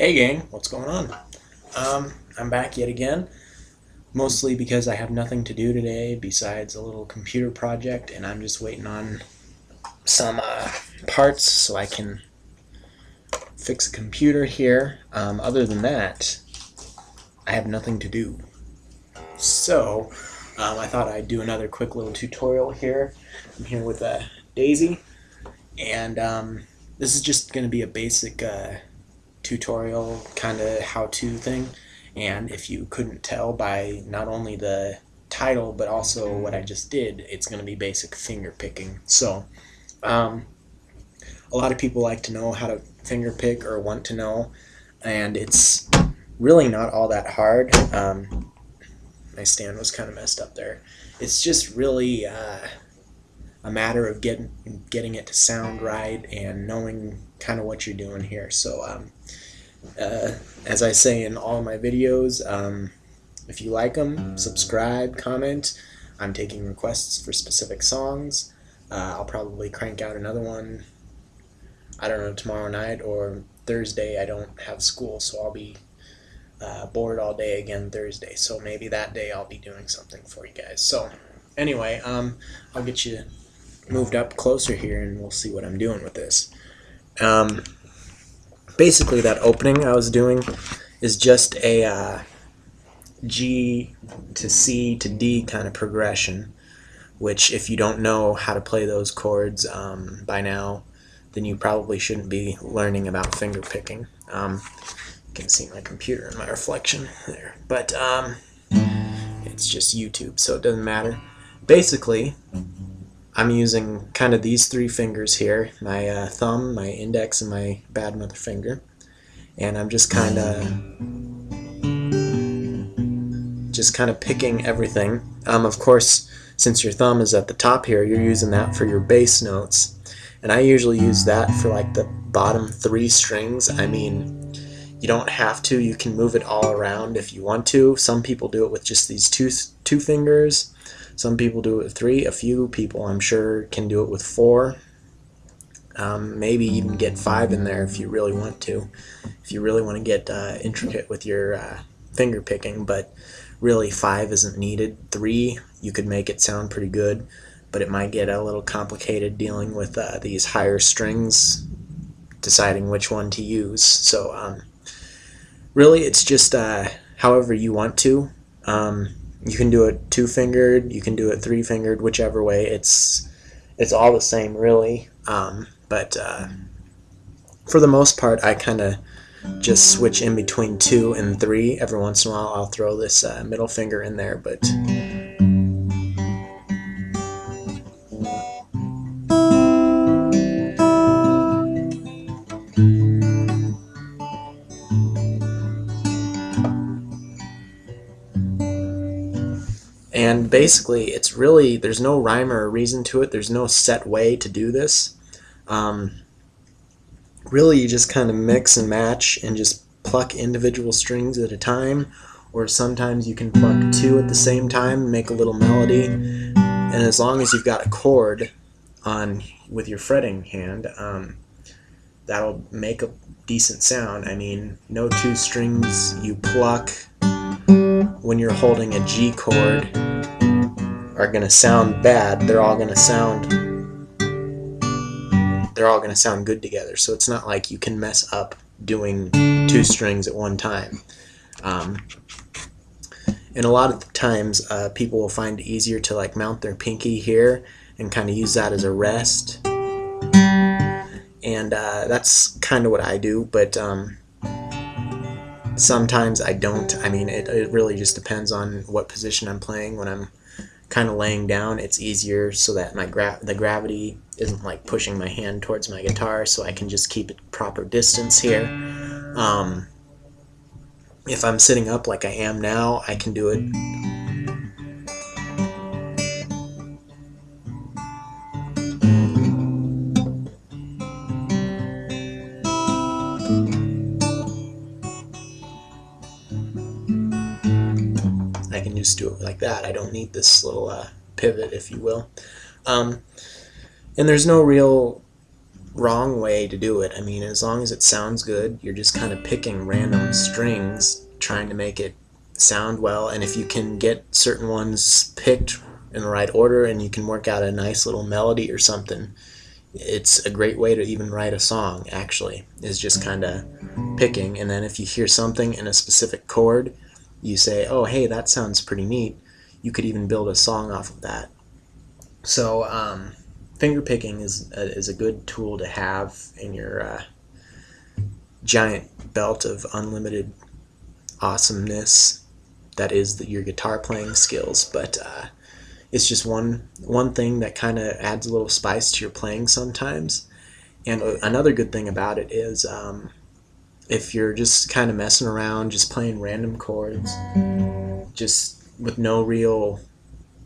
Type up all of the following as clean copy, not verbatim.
Hey gang, what's going on? I'm back yet again, mostly because I have nothing to do today besides a little computer project, and I'm just waiting on some parts so I can fix a computer here. Other than that, I have nothing to do. So, I thought I'd do another quick little tutorial here. I'm here with Daisy, and this is just going to be a basic tutorial kind of how-to thing. And if you couldn't tell by not only the title but also what I just did, it's going to be basic finger picking. So a lot of people like to know how to finger pick or want to know, and it's really not all that hard. My stand was kind of messed up there. It's just really a matter of getting it to sound right and knowing kind of what you're doing here. So as I say in all my videos, if you like them, subscribe, comment. I'm taking requests for specific songs. I'll probably crank out another one, I don't know, tomorrow night or Thursday. I don't have school, so I'll be bored all day again Thursday. So maybe that day I'll be doing something for you guys. So anyway, I'll get you moved up closer here and we'll see what I'm doing with this. Basically, that opening I was doing is just a G to C to D kind of progression, which if you don't know how to play those chords by now, then you probably shouldn't be learning about finger picking. You can see my computer in my reflection there, but it's just YouTube, so it doesn't matter. Basically, I'm using kind of these three fingers here, my thumb, my index, and my bad mother finger, and I'm just kind of picking everything. Of course, since your thumb is at the top here, you're using that for your bass notes, and I usually use that for like the bottom three strings. I mean, you don't have to. You can move it all around if you want to. Some people do it with just these two fingers. Some people do it with three. A few people, I'm sure, can do it with four. Maybe even get five in there if you really want to. If you really want to get intricate with your finger picking, but really five isn't needed. Three, you could make it sound pretty good, but it might get a little complicated dealing with these higher strings, deciding which one to use. So really, it's just however you want to. You can do it two-fingered, you can do it three-fingered, whichever way. It's all the same, really. But for the most part, I kind of just switch in between 2 and 3. Every once in a while, I'll throw this middle finger in there, but and basically, it's really, there's no rhyme or reason to it. There's no set way to do this. Really, you just kind of mix and match and just pluck individual strings at a time, or sometimes you can pluck 2 at the same time and make a little melody. And as long as you've got a chord on with your fretting hand, that'll make a decent sound. I mean, no 2 strings you pluck when you're holding a G chord are going to sound bad. They're all going to sound good together. So it's not like you can mess up doing 2 strings at one time. And a lot of the times people will find it easier to like mount their pinky here and kind of use that as a rest. And that's kind of what I do, but sometimes I don't. I mean, it really just depends on what position I'm playing. When I'm kind of laying down, it's easier so that the gravity isn't like pushing my hand towards my guitar, so I can just keep it proper distance here. If I'm sitting up like I am now, I can do it I can just do it like that. I don't need this little pivot, if you will. And there's no real wrong way to do it. I mean, as long as it sounds good, you're just kind of picking random strings, trying to make it sound well. And if you can get certain ones picked in the right order and you can work out a nice little melody or something, it's a great way to even write a song, actually, is just kind of picking. And then if you hear something in a specific chord, you say, oh, hey, that sounds pretty neat. You could even build a song off of that. So finger picking is a good tool to have in your giant belt of unlimited awesomeness that is your guitar playing skills. But it's just one thing that kind of adds a little spice to your playing sometimes. And another good thing about it is if you're just kind of messing around, just playing random chords, just with no real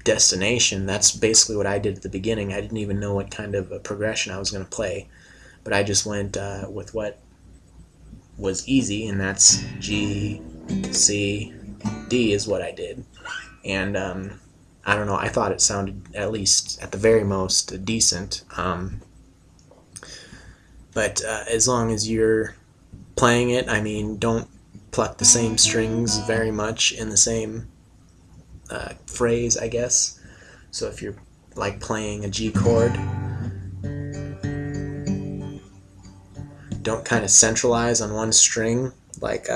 destination. That's basically what I did at the beginning. I didn't even know what kind of a progression I was going to play, but I just went with what was easy, and that's G, C, D is what I did. And I don't know, I thought it sounded, at least at the very most, decent. But as long as you're playing it, I mean, don't pluck the same strings very much in the same phrase, I guess. So if you're like playing a G chord, don't kind of centralize on one string, like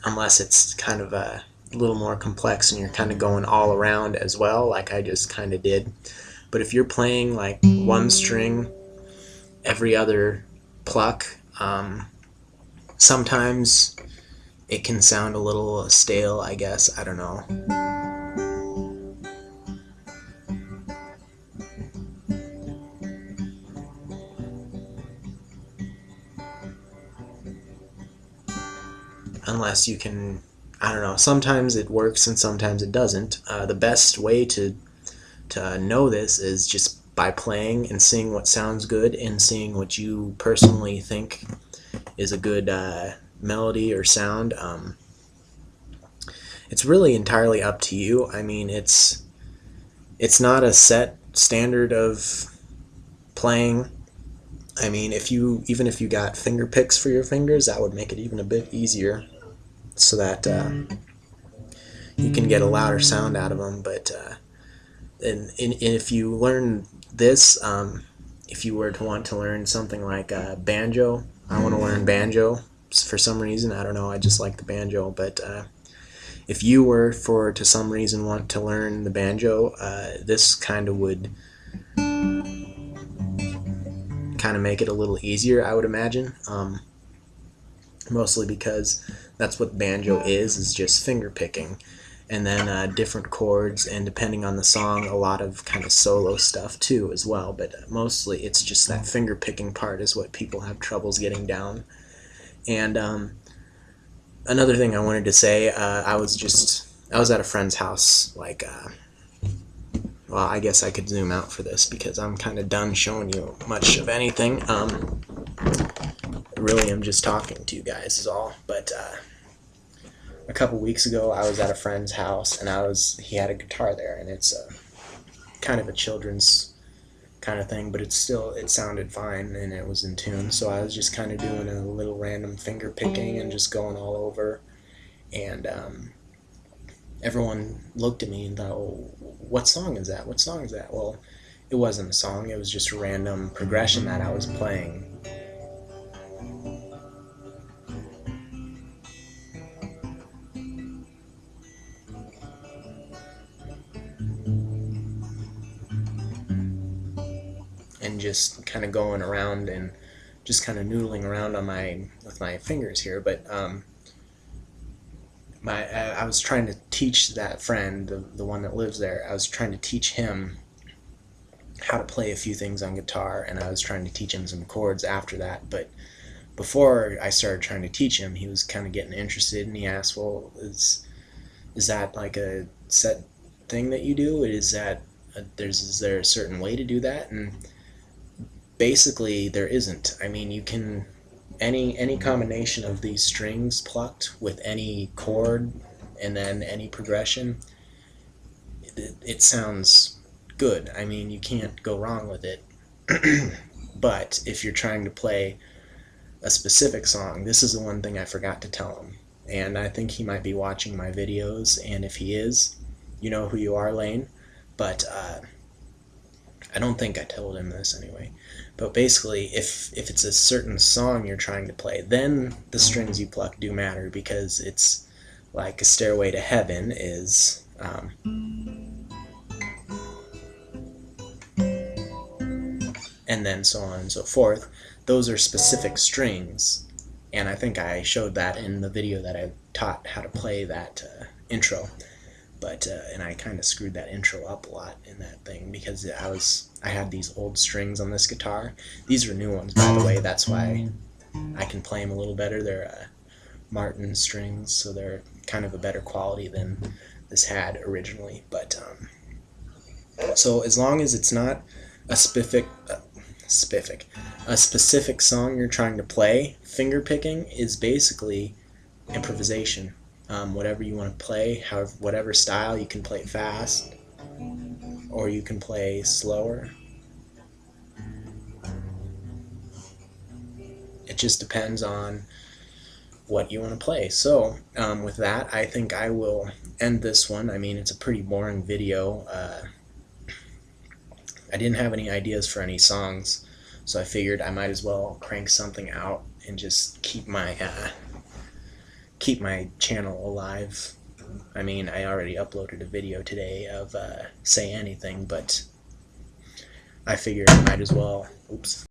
unless it's kind of a little more complex and you're kind of going all around as well, like I just kind of did. But if you're playing like one string every other pluck, sometimes it can sound a little stale, I guess. I don't know. Unless you can, I don't know, sometimes it works and sometimes it doesn't. The best way to know this is just by playing and seeing what sounds good and seeing what you personally think is a good melody or sound. It's really entirely up to you. I mean, it's not a set standard of playing. I mean, even if you got finger picks for your fingers, that would make it even a bit easier, so that you can get a louder sound out of them. But and if you learn this, if you were to want to learn something like banjo, I want to learn banjo for some reason. I don't know, I just like the banjo. But if you were to some reason want to learn the banjo, this kind of would kind of make it a little easier, I would imagine. Mostly because that's what banjo is just finger picking, and then different chords, and depending on the song, a lot of kind of solo stuff too as well. But mostly it's just that finger picking part is what people have troubles getting down. And another thing I wanted to say, I was at a friend's house, like well, I guess I could zoom out for this because I'm kind of done showing you much of anything. Really, I'm just talking to you guys is all. But a couple weeks ago, I was at a friend's house, and he had a guitar there, and it's kind of a children's kind of thing, but it sounded fine, and it was in tune. So I was just kind of doing a little random finger picking and just going all over, and everyone looked at me and thought, oh, what song is that? What song is that? Well, it wasn't a song. It was just a random progression that I was playing. And just kind of going around and just kind of noodling around with my fingers here. But I was trying to teach that friend, the one that lives there, I was trying to teach him how to play a few things on guitar, and I was trying to teach him some chords after that. But before I started trying to teach him, he was kind of getting interested, and he asked, well, is that like a set thing that you do? Is there a certain way to do that? And basically there isn't. I mean, you can any combination of these strings plucked with any chord and then any progression, it sounds good. I mean, you can't go wrong with it. But if you're trying to play a specific song, this is the one thing I forgot to tell him, and I think he might be watching my videos, and if he is, you know who you are, Lane. But I don't think I told him this anyway. But basically, if it's a certain song you're trying to play, then the strings you pluck do matter, because it's like a Stairway to Heaven is and then so on and so forth. Those are specific strings, and I think I showed that in the video that I taught how to play that intro. But and I kind of screwed that intro up a lot in that thing, because I had these old strings on this guitar. These are new ones, by the way. That's why I can play them a little better. They're Martin strings, so they're kind of a better quality than this had originally. But so as long as it's not a specific song you're trying to play, finger picking is basically improvisation. Whatever you want to play, whatever style, you can play fast or you can play slower. It just depends on what you want to play. So with that, I think I will end this one. I mean, it's a pretty boring video. I didn't have any ideas for any songs, so I figured I might as well crank something out and just keep my channel alive. I mean, I already uploaded a video today of Say Anything, but I figured I might as well, oops.